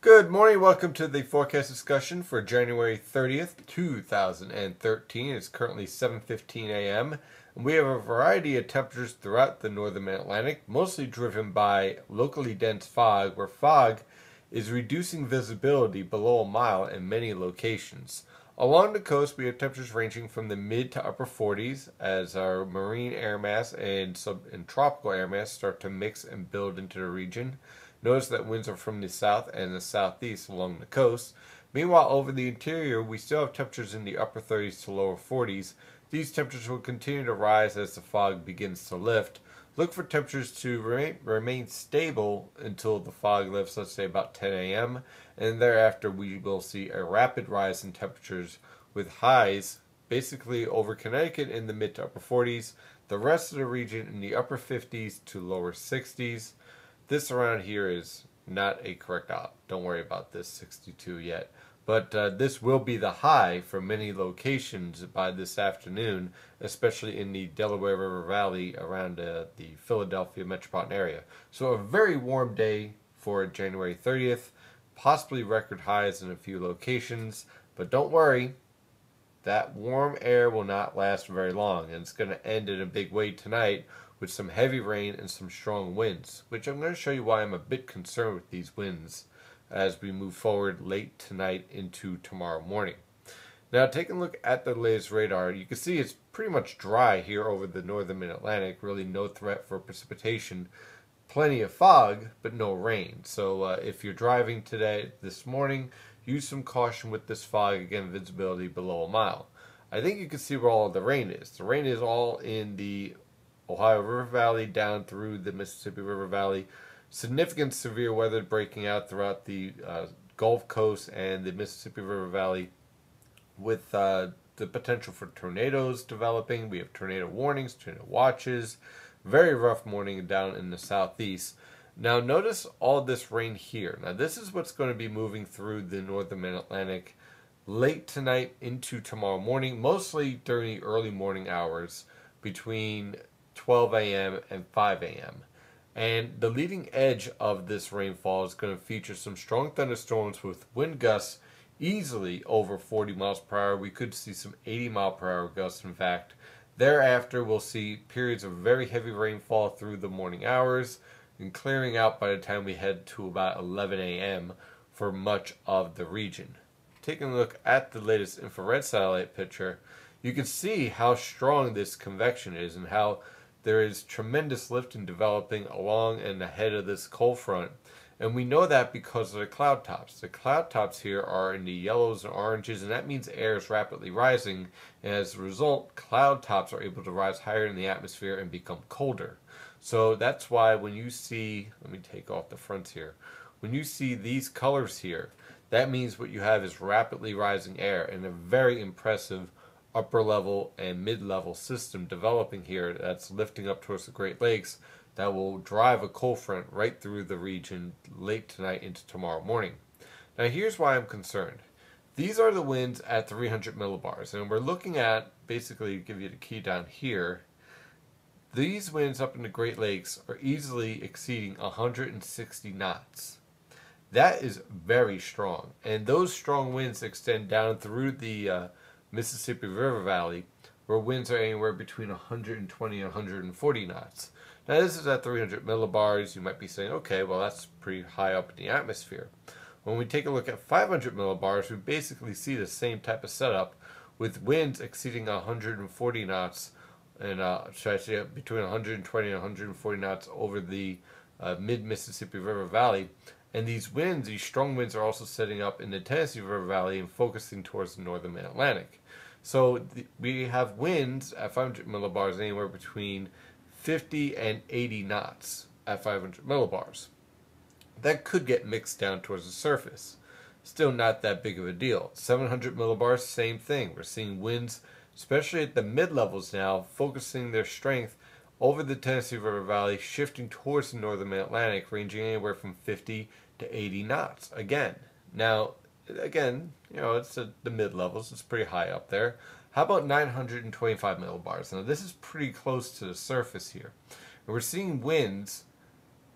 Good morning. Welcome to the forecast discussion for January 30th, 2013. It's currently 7:15 a.m. and we have a variety of temperatures throughout the northern Atlantic, mostly driven by locally dense fog, where fog is reducing visibility below a mile in many locations. Along the coast, we have temperatures ranging from the mid to upper 40s as our marine air mass and tropical air mass start to mix and build into the region. Notice that winds are from the south and the southeast along the coast. Meanwhile, over the interior, we still have temperatures in the upper 30s to lower 40s. These temperatures will continue to rise as the fog begins to lift. Look for temperatures to remain stable until the fog lifts, let's say about 10 a.m. And thereafter, we will see a rapid rise in temperatures with highs basically over Connecticut in the mid to upper 40s, the rest of the region in the upper 50s to lower 60s. This around here is not a correct op. Don't worry about this 62 yet. But this will be the high for many locations by this afternoon, especially in the Delaware River Valley around the Philadelphia metropolitan area. So a very warm day for January 30th, possibly record highs in a few locations. But don't worry, that warm air will not last very long, and it's going to end in a big way tonight with some heavy rain and some strong winds, which I'm going to show you why I'm a bit concerned with these winds as we move forward late tonight into tomorrow morning. Now, taking a look at the latest radar, you can see it's pretty much dry here over the northern mid-Atlantic. Really no threat for precipitation. Plenty of fog, but no rain. So if you're driving this morning, use some caution with this fog. Again, visibility below a mile. I think you can see where all of the rain is. The rain is all in the Ohio River Valley down through the Mississippi River Valley. Significant severe weather breaking out throughout the Gulf Coast and the Mississippi River Valley with the potential for tornadoes developing. We have tornado warnings, tornado watches. Very rough morning down in the southeast. Now notice all this rain here. Now this is what's going to be moving through the northern mid-Atlantic late tonight into tomorrow morning, mostly during the early morning hours between 12 a.m. and 5 a.m. And the leading edge of this rainfall is going to feature some strong thunderstorms with wind gusts easily over 40 miles per hour. We could see some 80 mile per hour gusts, in fact. Thereafter, we'll see periods of very heavy rainfall through the morning hours and clearing out by the time we head to about 11 a.m. for much of the region. Taking a look at the latest infrared satellite picture, you can see how strong this convection is and how there is tremendous lifting developing along and ahead of this cold front. And we know that because of the cloud tops. The cloud tops here are in the yellows and oranges, and that means air is rapidly rising. And as a result, cloud tops are able to rise higher in the atmosphere and become colder. So that's why when you see, let me take off the fronts here. When you see these colors here, that means what you have is rapidly rising air and a very impressive upper level and mid-level system developing here that's lifting up towards the Great Lakes that will drive a cold front right through the region late tonight into tomorrow morning. Now here's why I'm concerned. These are the winds at 300 millibars, and we're looking at, basically give you the key down here, these winds up in the Great Lakes are easily exceeding 160 knots. That is very strong, and those strong winds extend down through the Mississippi River Valley, where winds are anywhere between 120 and 140 knots. Now this is at 300 millibars. You might be saying, okay, well that's pretty high up in the atmosphere. When we take a look at 500 millibars, we basically see the same type of setup with winds exceeding 140 knots and should I say between 120 and 140 knots over the mid-Mississippi River Valley. And these winds, these strong winds, are also setting up in the Tennessee River Valley and focusing towards the northern mid-Atlantic. So we have winds at 500 millibars anywhere between 50 and 80 knots at 500 millibars. That could get mixed down towards the surface. Still not that big of a deal. 700 millibars, same thing. We're seeing winds, especially at the mid-levels now, focusing their strength over the Tennessee River Valley, shifting towards the northern mid-Atlantic, ranging anywhere from 50 to 80 knots. Again, it's at the mid-levels. It's pretty high up there. How about 925 millibars? Now, this is pretty close to the surface here. And we're seeing winds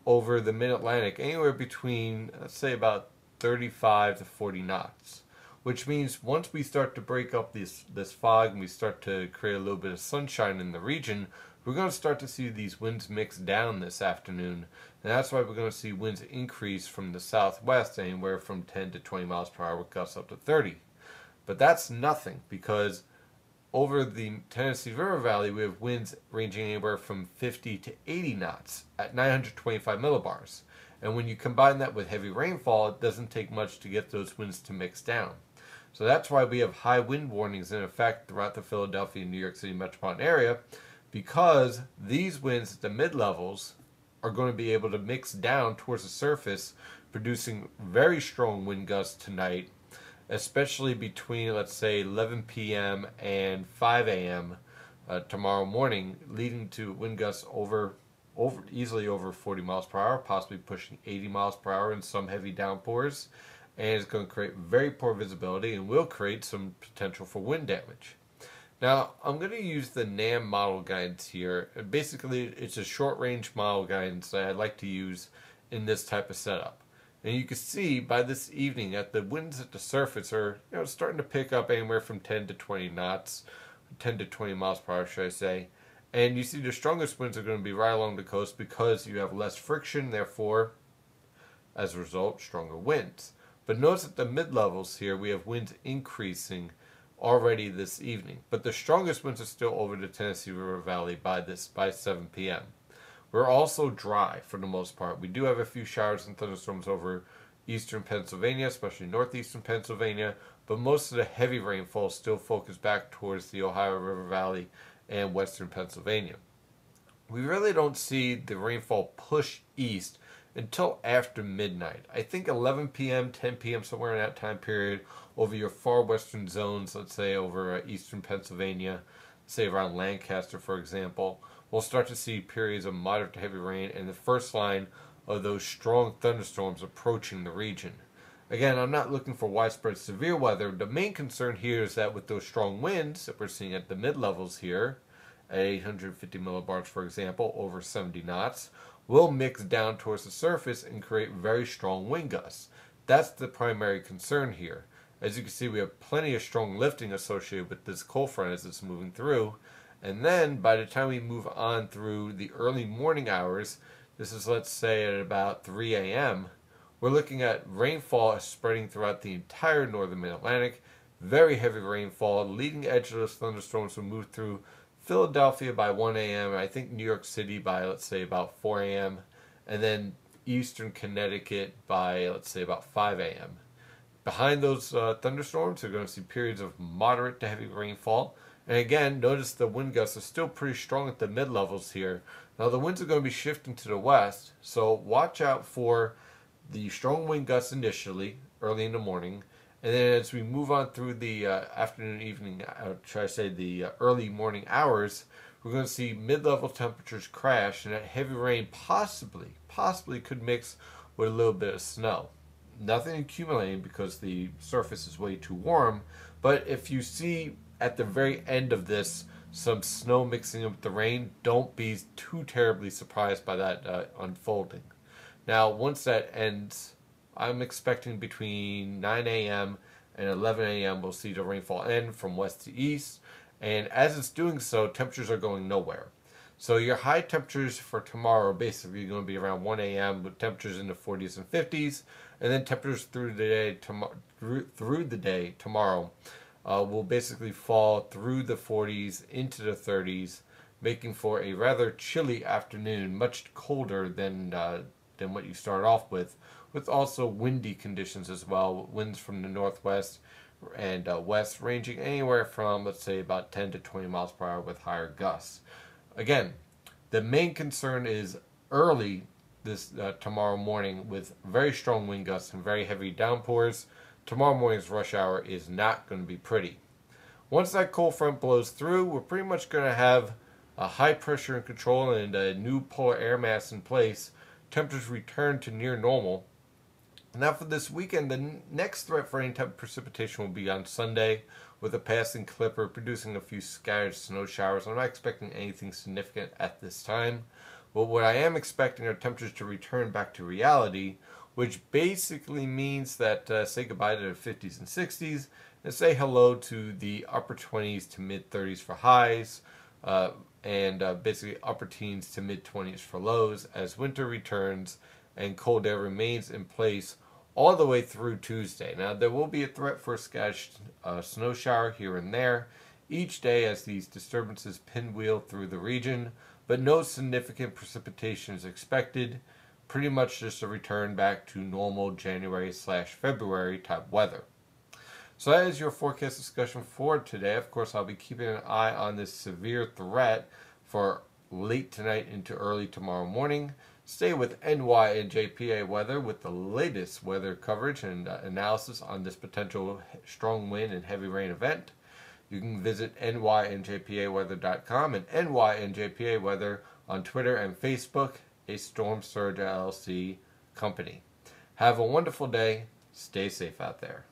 over the mid-Atlantic anywhere between, let's say, about 35 to 40 knots, which means once we start to break up this fog and we start to create a little bit of sunshine in the region, we're going to start to see these winds mix down this afternoon. And that's why we're going to see winds increase from the southwest anywhere from 10 to 20 miles per hour with gusts up to 30. But that's nothing, because over the Tennessee River Valley, we have winds ranging anywhere from 50 to 80 knots at 925 millibars. And when you combine that with heavy rainfall, it doesn't take much to get those winds to mix down. So that's why we have high wind warnings in effect throughout the Philadelphia and New York City metropolitan area, because these winds at the mid-levels are going to be able to mix down towards the surface, producing very strong wind gusts tonight, especially between, let's say, 11 p.m. and 5 a.m. Tomorrow morning, leading to wind gusts easily over 40 miles per hour, possibly pushing 80 miles per hour in some heavy downpours. And it's going to create very poor visibility and will create some potential for wind damage. Now, I'm going to use the NAM model guidance here. Basically, it's a short-range model guidance that I like to use in this type of setup. And you can see by this evening that the winds at the surface are starting to pick up anywhere from 10 to 20 knots, 10 to 20 miles per hour, should I say. And you see the strongest winds are going to be right along the coast because you have less friction, therefore, as a result, stronger winds. But notice at the mid-levels here, we have winds increasing already this evening. But the strongest winds are still over the Tennessee River Valley by 7 p.m. We're also dry for the most part. We do have a few showers and thunderstorms over eastern Pennsylvania, especially northeastern Pennsylvania, but most of the heavy rainfall is still focused back towards the Ohio River Valley and western Pennsylvania. We really don't see the rainfall push east until after midnight. I think 11 p.m., 10 p.m., somewhere in that time period, over your far western zones, let's say over eastern Pennsylvania, say around Lancaster, for example, we'll start to see periods of moderate to heavy rain and the first line of those strong thunderstorms approaching the region. Again, I'm not looking for widespread severe weather. The main concern here is that with those strong winds that we're seeing at the mid-levels here, at 850 millibars, for example, over 70 knots, will mix down towards the surface and create very strong wind gusts. That's the primary concern here. As you can see, we have plenty of strong lifting associated with this cold front as it's moving through. And then by the time we move on through the early morning hours, this is, let's say, at about 3 a.m., we're looking at rainfall spreading throughout the entire northern Mid-Atlantic. Very heavy rainfall. The leading edge of those thunderstorms will move through Philadelphia by 1 a.m., I think New York City by, let's say, about 4 a.m., and then eastern Connecticut by, let's say, about 5 a.m. Behind those thunderstorms, we're going to see periods of moderate to heavy rainfall. And again, notice the wind gusts are still pretty strong at the mid-levels here. Now, the winds are going to be shifting to the west, so watch out for the strong wind gusts initially, early in the morning. And then as we move on through the afternoon, evening, should I say the early morning hours, we're going to see mid-level temperatures crash, and that heavy rain possibly could mix with a little bit of snow. Nothing accumulating because the surface is way too warm, but if you see at the very end of this some snow mixing with the rain, don't be too terribly surprised by that unfolding. Now, once that ends, I'm expecting between 9 a.m. and 11 a.m. we'll see the rainfall end from west to east, and as it's doing so, temperatures are going nowhere. So your high temperatures for tomorrow are basically going to be around 1 a.m. with temperatures in the 40s and 50s, and then temperatures through the day tomorrow will basically fall through the 40s into the 30s, making for a rather chilly afternoon, much colder than what you start off with also windy conditions as well, winds from the northwest and west ranging anywhere from, let's say, about 10 to 20 miles per hour with higher gusts. Again, the main concern is early this tomorrow morning with very strong wind gusts and very heavy downpours. Tomorrow morning's rush hour is not going to be pretty. Once that cold front blows through, we're pretty much going to have a high pressure in control and a new polar air mass in place. Temperatures return to near normal. Now for this weekend, the next threat for any type of precipitation will be on Sunday with a passing clipper producing a few scattered snow showers. I'm not expecting anything significant at this time, but what I am expecting are temperatures to return back to reality which basically means that say goodbye to the 50s and 60s and say hello to the upper 20s to mid 30s for highs, and basically upper teens to mid 20s for lows as winter returns and cold air remains in place all the way through Tuesday. Now, there will be a threat for a scattered snow shower here and there each day as these disturbances pinwheel through the region, but no significant precipitation is expected. Pretty much just a return back to normal January/February type weather. So that is your forecast discussion for today. Of course, I'll be keeping an eye on this severe threat for late tonight into early tomorrow morning. Stay with NY and JPA weather with the latest weather coverage and analysis on this potential strong wind and heavy rain event. You can visit nynjpaweather.com and nynjpa weather on Twitter and Facebook, a Storm Surge LLC company. Have a wonderful day. Stay safe out there.